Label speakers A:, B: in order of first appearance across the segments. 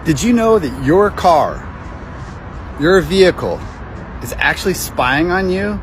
A: Did you know that your car, your vehicle, is actually spying on you?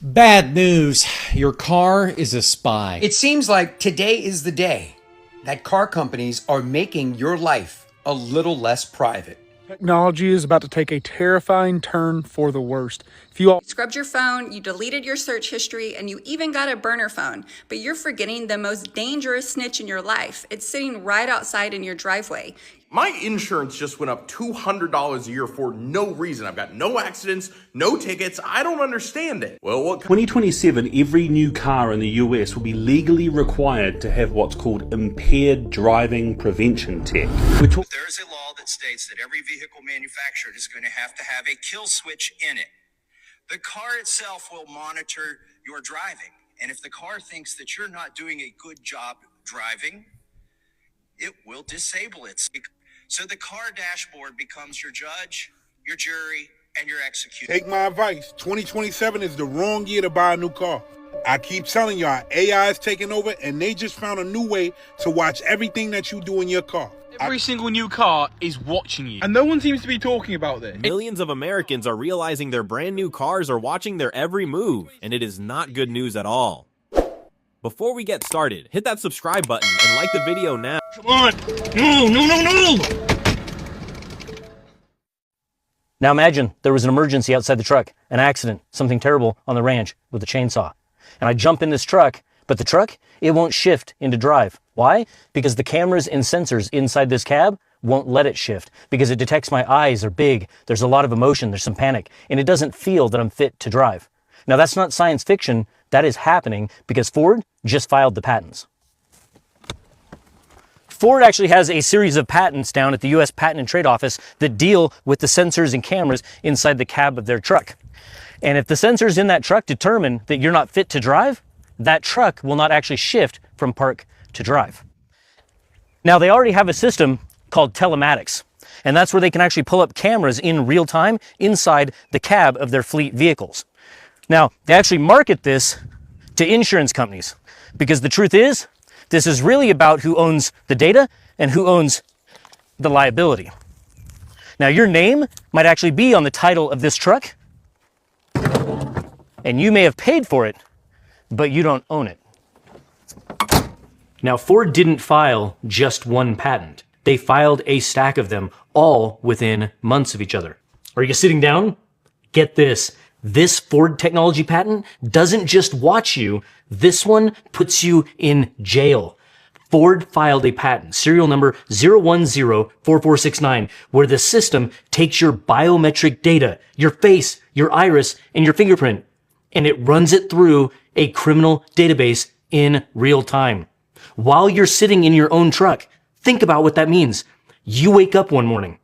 B: Bad news. Your car is a spy.
C: It seems like today is the day that car companies are making your life a little less private.
D: Technology is about to take a terrifying turn for the worst. If you
E: scrubbed your phone, you deleted your search history, and you even got a burner phone, but you're forgetting the most dangerous snitch in your life. It's sitting right outside in your driveway.
F: My insurance just went up $200 a year for no reason. I've got no accidents, no tickets. I don't understand it. Well, what
G: 2027, every new car in the US will be legally required to have what's called impaired driving prevention tech.
H: There is a law that states that every vehicle manufactured is going to have a kill switch in it. The car itself will monitor your driving. And if the car thinks that you're not doing a good job driving, it will disable it. So the car dashboard becomes your judge, your jury, and your executioner.
I: Take my advice. 2027 is the wrong year to buy a new car. I keep telling y'all, AI is taking over, and they just found a new way to watch everything that you do in your car.
J: Every single new car is watching you. And no one seems to be talking about this.
K: Millions of Americans are realizing their brand new cars are watching their every move, and it is not good news at all. Before we get started, hit that subscribe button and like the video now.
J: Come on! No!
L: Now imagine there was an emergency outside the truck, an accident, something terrible on the ranch with a chainsaw. And I jump in this truck, but the truck, it won't shift into drive. Why? Because the cameras and sensors inside this cab won't let it shift because it detects my eyes are big, there's a lot of emotion, there's some panic, and it doesn't feel that I'm fit to drive. Now that's not science fiction, that is happening because Ford just filed the patents. Ford actually has a series of patents down at the US Patent and Trade Office that deal with the sensors and cameras inside the cab of their truck. And if the sensors in that truck determine that you're not fit to drive, that truck will not actually shift from park to drive. Now they already have a system called telematics, and that's where they can actually pull up cameras in real time inside the cab of their fleet vehicles. Now, they actually market this to insurance companies because the truth is, this is really about who owns the data and who owns the liability. Now, your name might actually be on the title of this truck, and you may have paid for it, but you don't own it. Now, Ford didn't file just one patent. They filed a stack of them, all within months of each other. Are you sitting down? Get this. This Ford technology patent doesn't just watch you, this one puts you in jail. Ford filed a patent, serial number 0104469, where the system takes your biometric data, your face, your iris, and your fingerprint, and it runs it through a criminal database in real time. While you're sitting in your own truck, think about what that means. You wake up one morning.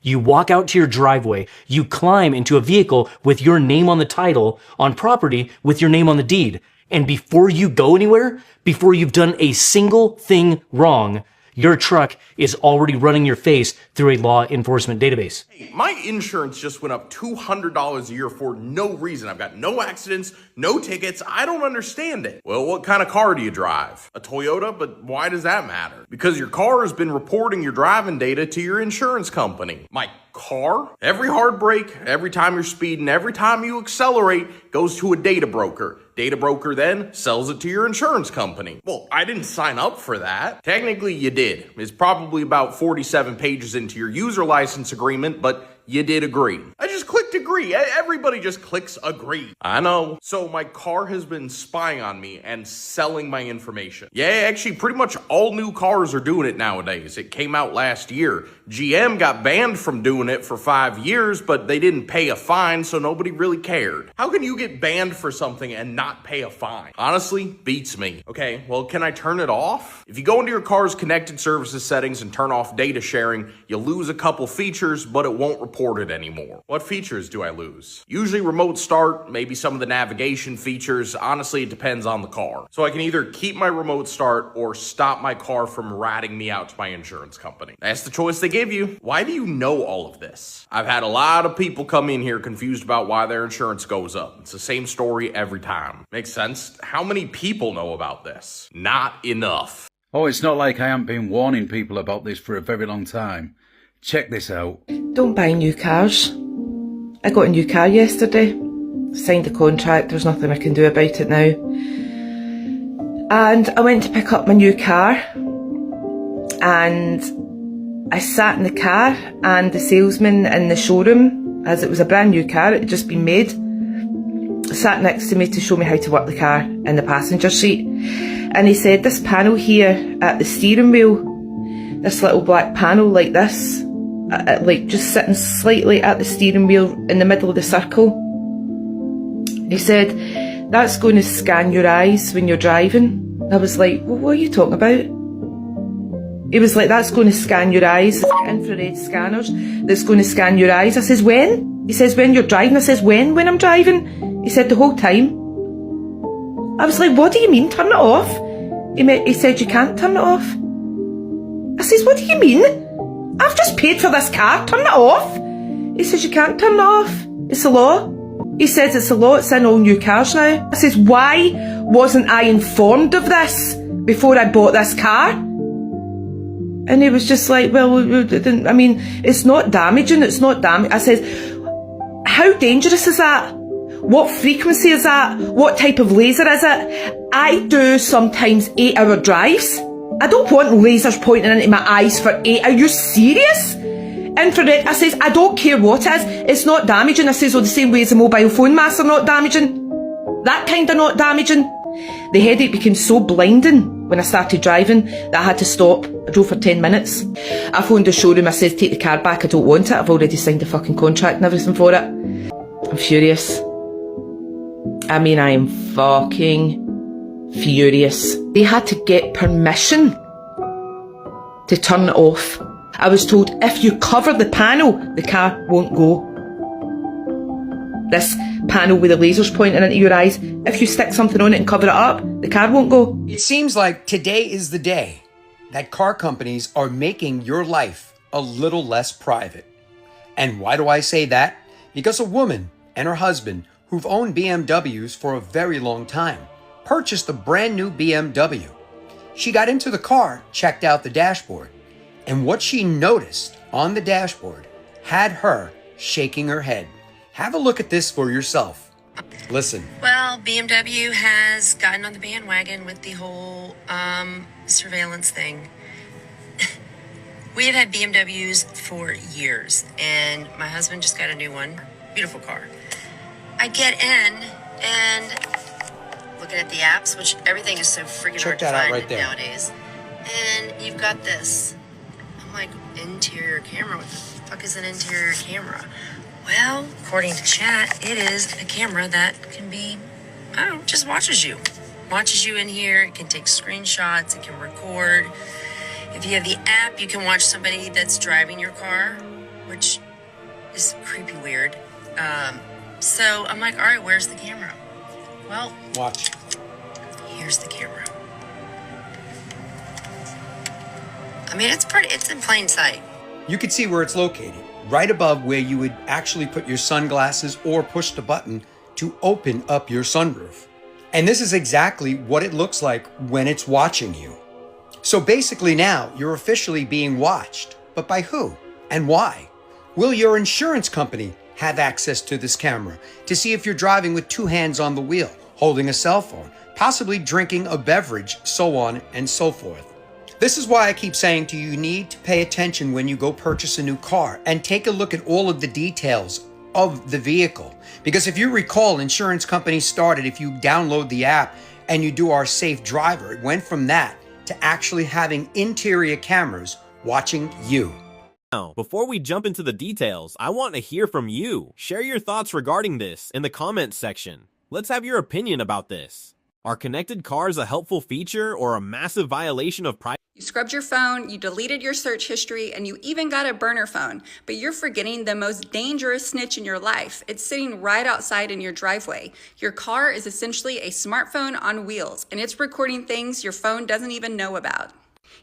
L: You walk out to your driveway, you climb into a vehicle with your name on the title, on property with your name on the deed. And before you go anywhere, before you've done a single thing wrong, your truck is already running your face through a law enforcement database.
F: Hey, my insurance just went up $200 a year for no reason. I've got no accidents, no tickets. I don't understand it. Well, what kind of car do you drive? A Toyota? But why does that matter? Because your car has been reporting your driving data to your insurance company. My car? Every hard brake, every time you're speeding, every time you accelerate goes to a data broker. Data broker then sells it to your insurance company. Well, I didn't sign up for that. Technically, you did. It's probably about 47 pages into your user license agreement, but you did agree. I just clicked agree. Everybody just clicks agree. I know. So my car has been spying on me and selling my information. Yeah, actually pretty much all new cars are doing it nowadays. It came out last year. GM got banned from doing it for 5 years, but they didn't pay a fine, so nobody really cared. How can you get banned for something and not pay a fine? Honestly, beats me. Okay, well, can I turn it off? If you go into your car's connected services settings and turn off data sharing, you'll lose a couple features, but it won't report it anymore. What features do I lose? Usually remote start, maybe some of the navigation features. Honestly, it depends on the car. So I can either keep my remote start or stop my car from ratting me out to my insurance company. That's the choice they give you. Why do you know all of this? I've had a lot of people come in here confused about why their insurance goes up. It's the same story every time. Makes sense? How many people know about this? Not enough.
M: Oh, it's not like I haven't been warning people about this for a very long time. Check this out.
N: Don't buy new cars. I got a new car yesterday. Signed the contract, there's nothing I can do about it now. And I went to pick up my new car. And I sat in the car and the salesman in the showroom, as it was a brand new car, it had just been made, sat next to me to show me how to work the car in the passenger seat. And he said, this panel here at the steering wheel, this little black panel like this, like just sitting slightly at the steering wheel in the middle of the circle. He said, that's going to scan your eyes when you're driving. I was like, well, what are you talking about? He was like, that's going to scan your eyes. Infrared scanners that's going to scan your eyes. I says, when? He says, when you're driving. I says, when I'm driving? He said, the whole time. I was like, what do you mean, turn it off? He said, you can't turn it off. I says, what do you mean? I've just paid for this car, turn it off. He says, you can't turn it off. It's a law. He says it's a law, it's in all new cars now. I says, why wasn't I informed of this before I bought this car? And he was just like, well, I mean, it's not damaging, it's not damaging. I says, how dangerous is that? What frequency is that? What type of laser is it? I do sometimes 8-hour drives. I don't want lasers pointing into my eyes for 8. Are you serious? Infrared, I says, I don't care what it is, it's not damaging. I says, oh, the same way as the mobile phone masts are not damaging. That kind of not damaging. The headache became so blinding when I started driving that I had to stop. I drove for 10 minutes. I phoned the showroom, I said, take the car back, I don't want it. I've already signed the fucking contract and everything for it. I'm furious. I mean, I am fucking furious. They had to get permission to turn it off. I was told, if you cover the panel, the car won't go. This panel with the lasers pointing into your eyes, if you stick something on it and cover it up, the car won't go.
C: It seems like today is the day that car companies are making your life a little less private. And why do I say that? Because a woman and her husband, who've owned BMWs for a very long time, purchased a brand new BMW. She got into the car, checked out the dashboard, and what she noticed on the dashboard had her shaking her head. Have a look at this for yourself. Listen.
O: Well, BMW has gotten on the bandwagon with the whole surveillance thing. We have had BMWs for years, and my husband just got a new one. Beautiful car. I get in and looking at the apps, which everything is so freaking hard to find
C: right
O: nowadays. And you've got this. I'm like, interior camera? What the fuck is an interior camera? Well, according to chat, it is a camera that can be, I don't know, just watches you. Watches you in here, it can take screenshots, it can record. If you have the app, you can watch somebody that's driving your car, which is creepy weird. So I'm like, all right, where's the camera? Well,
C: watch.
O: Here's the camera. I mean, it's in plain sight.
C: You can see where it's located, right above where you would actually put your sunglasses or push the button to open up your sunroof. And this is exactly what it looks like when it's watching you. So basically now you're officially being watched, but by who and why? Will your insurance company have access to this camera to see if you're driving with two hands on the wheel, holding a cell phone, possibly drinking a beverage, so on and so forth? This is why I keep saying to you, you need to pay attention when you go purchase a new car and take a look at all of the details of the vehicle. Because if you recall, insurance companies started, if you download the app and you do our Safe Driver, it went from that to actually having interior cameras watching you.
K: Now, before we jump into the details, I want to hear from you. Share your thoughts regarding this in the comments section. Let's have your opinion about this. Are connected cars a helpful feature or a massive violation of privacy?
E: You scrubbed your phone, you deleted your search history, and you even got a burner phone, but you're forgetting the most dangerous snitch in your life. It's sitting right outside in your driveway. Your car is essentially a smartphone on wheels, and it's recording things your phone doesn't even know about.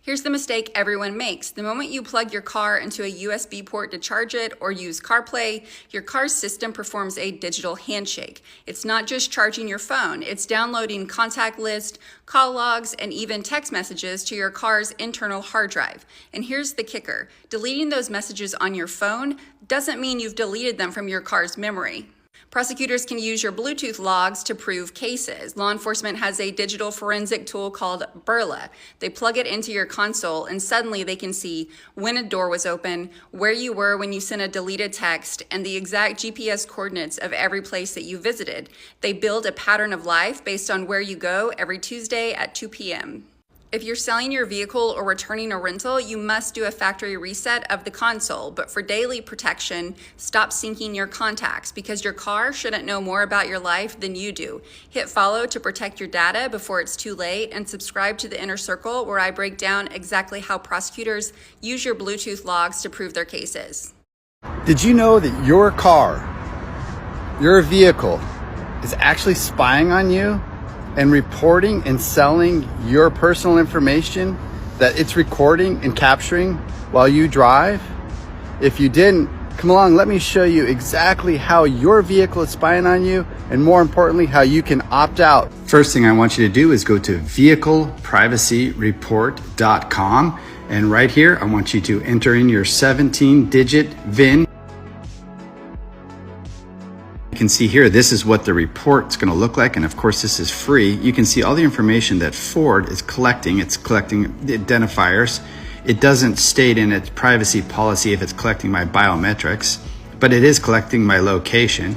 E: Here's the mistake everyone makes. The moment you plug your car into a USB port to charge it or use CarPlay, your car's system performs a digital handshake. It's not just charging your phone, it's downloading contact list, call logs, and even text messages to your car's internal hard drive. And here's the kicker. Deleting those messages on your phone doesn't mean you've deleted them from your car's memory. Prosecutors can use your Bluetooth logs to prove cases. Law enforcement has a digital forensic tool called Burla. They plug it into your console and suddenly they can see when a door was open, where you were when you sent a deleted text, and the exact GPS coordinates of every place that you visited. They build a pattern of life based on where you go every Tuesday at 2 p.m. If you're selling your vehicle or returning a rental, you must do a factory reset of the console. But for daily protection, stop syncing your contacts because your car shouldn't know more about your life than you do. Hit follow to protect your data before it's too late, and subscribe to the Inner Circle where I break down exactly how prosecutors use your Bluetooth logs to prove their cases.
A: Did you know that your car, your vehicle, is actually spying on you and reporting and selling your personal information that it's recording and capturing while you drive? If you didn't, come along, let me show you exactly how your vehicle is spying on you, and more importantly, how you can opt out.
M: First thing I want you to do is go to vehicleprivacyreport.com, and right here I want you to enter in your 17-digit VIN. You can see here, this is what the report's going to look like, and of course this is free. You can see all the information that Ford is collecting. It's collecting the identifiers. It doesn't state in its privacy policy if it's collecting my biometrics, but it is collecting my location,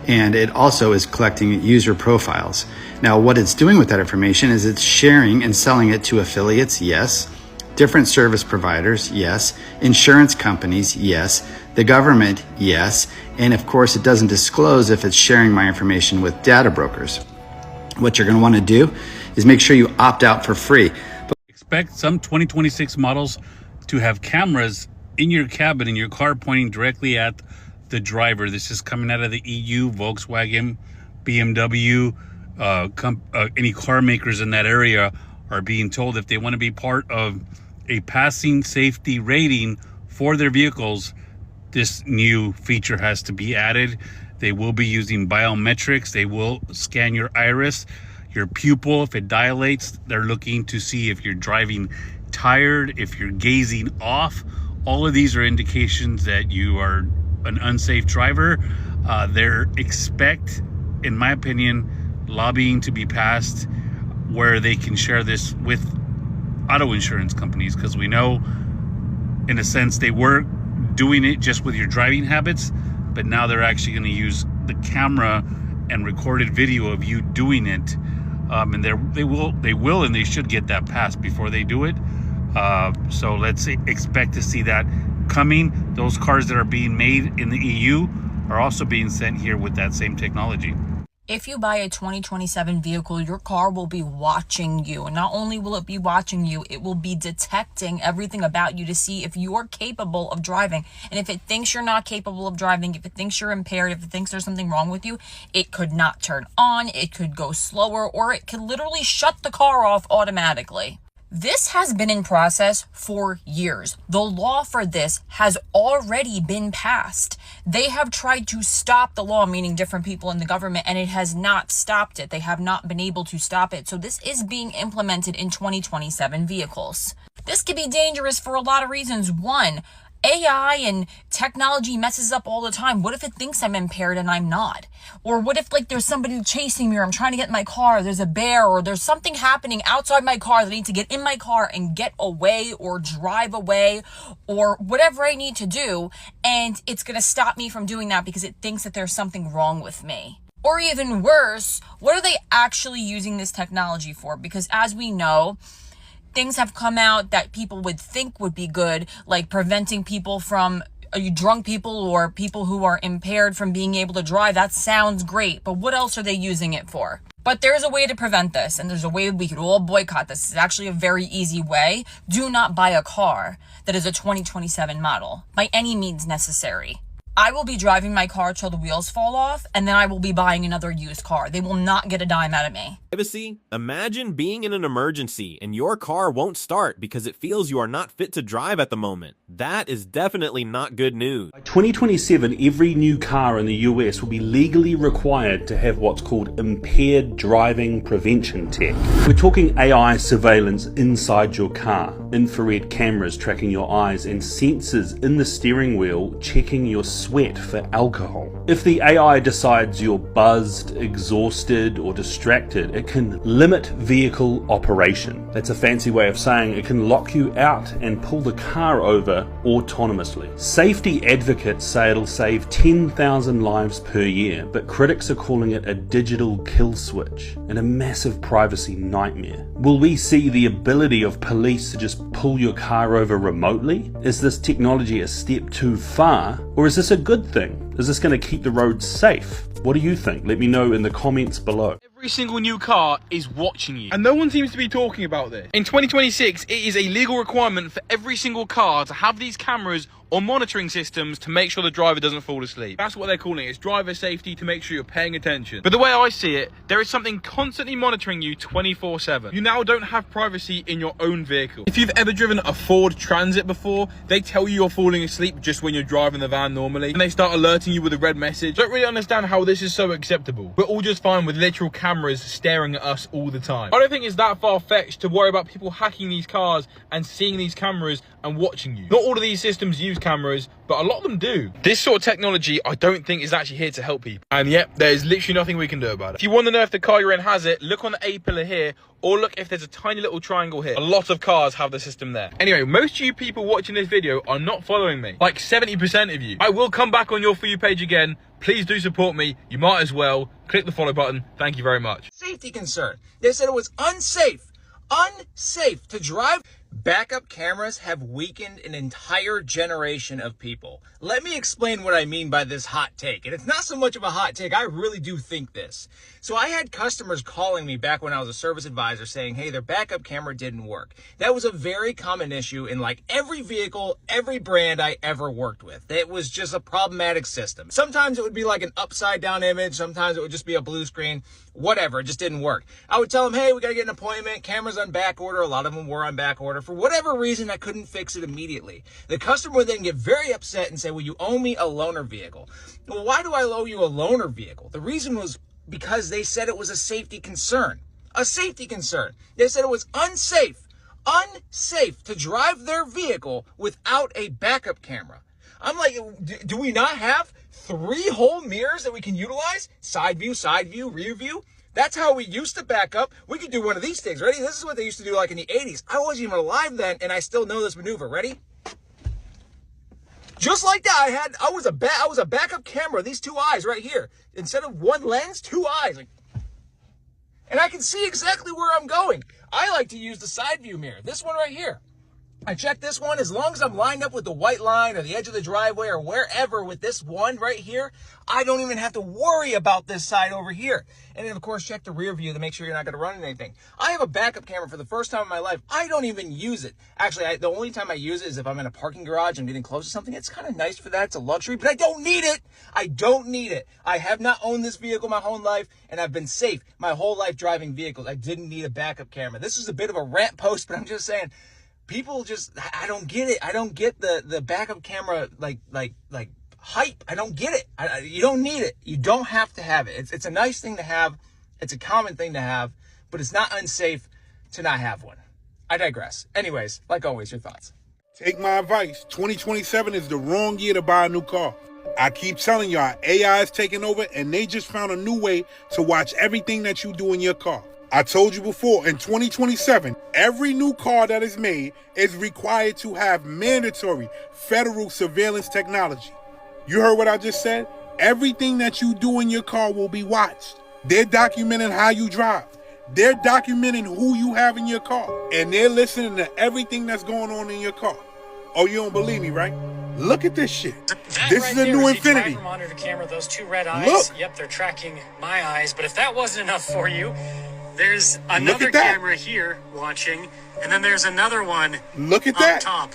M: and it also is collecting user profiles. Now what it's doing with that information is it's sharing and selling it to affiliates, yes, different service providers, yes, insurance companies, yes, the government, yes, and of course it doesn't disclose if it's sharing my information with data brokers. What you're going to want to do is make sure you opt out for free.
G: Expect some 2026 models to have cameras in your cabin in your car pointing directly at the driver. This is coming out of the EU, Volkswagen, BMW, any car makers in that area are being told if they want to be part of a passing safety rating for their vehicles, this new feature has to be added. They will be using biometrics. They will scan your iris, your pupil. If it dilates, they're looking to see if you're driving tired, if you're gazing off. All of these are indications that you are an unsafe driver. They're expect, in my opinion, lobbying to be passed where they can share this with auto insurance companies, because we know, in a sense, they were doing it just with your driving habits, but now they're actually going to use the camera and recorded video of you doing it, and they will and they should get that passed before they do it. So let's expect to see that coming. Those cars that are being made in the EU are also being sent here with that same technology.
P: If you buy a 2027 vehicle, your car will be watching you. And not only will it be watching you, it will be detecting everything about you to see if you are capable of driving. And if it thinks you're not capable of driving, if it thinks you're impaired, if it thinks there's something wrong with you, it could not turn on, it could go slower, or it could literally shut the car off automatically. This has been in process for years. The law for this has already been passed. They have tried to stop the law, meaning different people in the government, and it has not stopped it. They have not been able to stop it. So this is being implemented in 2027 vehicles. This could be dangerous for a lot of reasons. One, AI and technology messes up all the time. What if it thinks I'm impaired and I'm not? Or what if there's somebody chasing me, or I'm trying to get in my car, there's a bear, or there's something happening outside my car that I need to get in my car and get away or drive away or whatever I need to do, and it's going to stop me from doing that because it thinks that there's something wrong with me. Or even worse, what are they actually using this technology for? Because as we know, things have come out that people would think would be good, like preventing people from drunk people or people who are impaired from being able to drive. That sounds great, but what else are they using it for? But there's a way to prevent this, and there's a way we could all boycott this. It's actually a very easy way. Do not buy a car that is a 2027 model by any means necessary. I will be driving my car till the wheels fall off, and then I will be buying another used car. They will not get a dime out of me.
K: Privacy? Imagine being in an emergency and your car won't start because it feels you are not fit to drive at the moment. That is definitely not good news.
Q: By 2027, every new car in the US will be legally required to have what's called impaired driving prevention tech. We're talking AI surveillance inside your car, infrared cameras tracking your eyes, and sensors in the steering wheel checking your sweat for alcohol. If the AI decides you're buzzed, exhausted, or distracted, it can limit vehicle operation. That's a fancy way of saying it can lock you out and pull the car over autonomously. Safety advocates say it'll save 10,000 lives per year, but critics are calling it a digital kill switch and a massive privacy nightmare. Will we see the ability of police to just pull your car over remotely? Is this technology a step too far, or is this a good thing? Is this going to keep the roads safe? What do you think? Let me know in the comments below.
J: Every single new car is watching you, and no one seems to be talking about this. In 2026, it is a legal requirement for every single car to have these cameras or monitoring systems to make sure the driver doesn't fall asleep. That's what they're calling it. It's driver safety, to make sure you're paying attention. But the way I see it, there is something constantly monitoring you 24/7. You now don't have privacy in your own vehicle. If you've ever driven a Ford Transit before, they tell you you're falling asleep just when you're driving the van normally, and they start alerting you with a red message. Don't really understand how this is so acceptable. We're all just fine with literal cameras staring at us all the time. I don't think it's that far-fetched to worry about people hacking these cars and seeing these cameras and watching you. Not all of these systems use cameras, but a lot of them do. This sort of technology I don't think is actually here to help people. And yep, there is literally nothing we can do about it. If you want to know if the car you're in has it, look on the A pillar here, or look if there's a tiny little triangle here. A lot of cars have the system there. Anyway, most of you people watching this video are not following me. Like 70% of you. I will come back on your For You page again. Please do support me. You might as well. Click the follow button. Thank you very much.
R: Safety concern. They said it was unsafe to drive. Backup cameras have weakened an entire generation of people. Let me explain what I mean by this hot take. And it's not so much of a hot take. I really do think this. So I had customers calling me back when I was a service advisor saying, hey, their backup camera didn't work. That was a very common issue in like every vehicle, every brand I ever worked with. It was just a problematic system. Sometimes it would be like an upside down image. Sometimes it would just be a blue screen. Whatever, it just didn't work. I would tell them, hey, we got to get an appointment. Camera's on back order. A lot of them were on back order. For whatever reason, I couldn't fix it immediately. The customer would then get very upset and say, well, you owe me a loaner vehicle. Well, why do I owe you a loaner vehicle? The reason was because they said it was a safety concern. A safety concern. They said it was unsafe to drive their vehicle without a backup camera. I'm like, do we not have 3 whole mirrors that we can utilize? Side view, rear view. That's how we used to back up. We could do one of these things. Ready? This is what they used to do like in the 80s. I wasn't even alive then, and I still know this maneuver. Ready? Just like that, I was a backup camera. These 2 eyes right here. Instead of 1 lens, 2 eyes. And I can see exactly where I'm going. I like to use the side view mirror. This one right here. I check this one. As long as I'm lined up with the white line or the edge of the driveway or wherever with this one right here, I don't even have to worry about this side over here. And then, of course, check the rear view to make sure you're not going to run into anything. I have a backup camera for the first time in my life. I don't even use it. Actually, the only time I use it is if I'm in a parking garage and getting close to something. It's kind of nice for that. It's a luxury, but I don't need it. I don't need it. I have not owned this vehicle my whole life, and I've been safe my whole life driving vehicles. I didn't need a backup camera. This is a bit of a rant post, but I'm just saying, people just, I don't get it. I don't get the backup camera, like hype. I don't get it. You don't need it. You don't have to have it. It's a nice thing to have. It's a common thing to have, but it's not unsafe to not have one. I digress. Anyways, like always, your thoughts.
I: Take my advice. 2027 is the wrong year to buy a new car. I keep telling y'all, AI is taking over, and they just found a new way to watch everything that you do in your car. I told you before, in 2027, every new car that is made is required to have mandatory federal surveillance technology. You heard what I just said? Everything that you do in your car will be watched. They're documenting how you drive. They're documenting who you have in your car. And they're listening to everything that's going on in your car. Oh, you don't believe me, right? Look at this shit. This is a new Infinity.
S: Driver monitor camera, those 2 red eyes.
I: Look.
S: Yep, they're tracking my eyes. But if that wasn't enough for you, there's another camera here watching, and then there's another one
I: Look at
S: up
I: that.
S: top.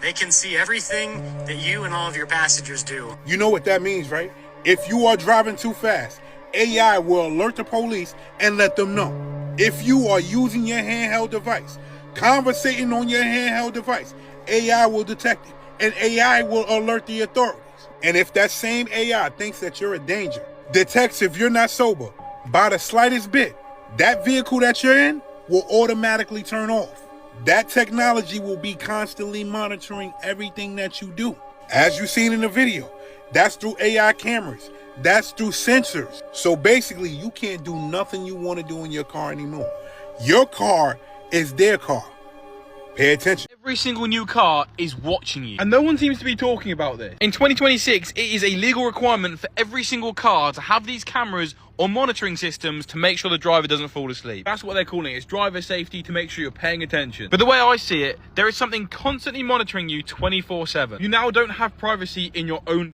S: They can see everything that you and all of your passengers do.
I: You know what that means, right? If you are driving too fast, AI will alert the police and let them know. If you are using your handheld device, conversating on your handheld device, AI will detect it, and AI will alert the authorities. And if that same AI thinks that you're a danger, detects if you're not sober by the slightest bit, that vehicle that you're in will automatically turn off. That technology will be constantly monitoring everything that you do. As you've seen in the video, that's through AI cameras. That's through sensors. So basically, you can't do nothing you want to do in your car anymore. Your car is their car. Pay attention.
J: Every single new car is watching you. And no one seems to be talking about this. In 2026, it is a legal requirement for every single car to have these cameras or monitoring systems to make sure the driver doesn't fall asleep. That's what they're calling it. It's driver safety, to make sure you're paying attention. But the way I see it, there is something constantly monitoring you 24/7. You now don't have privacy in your own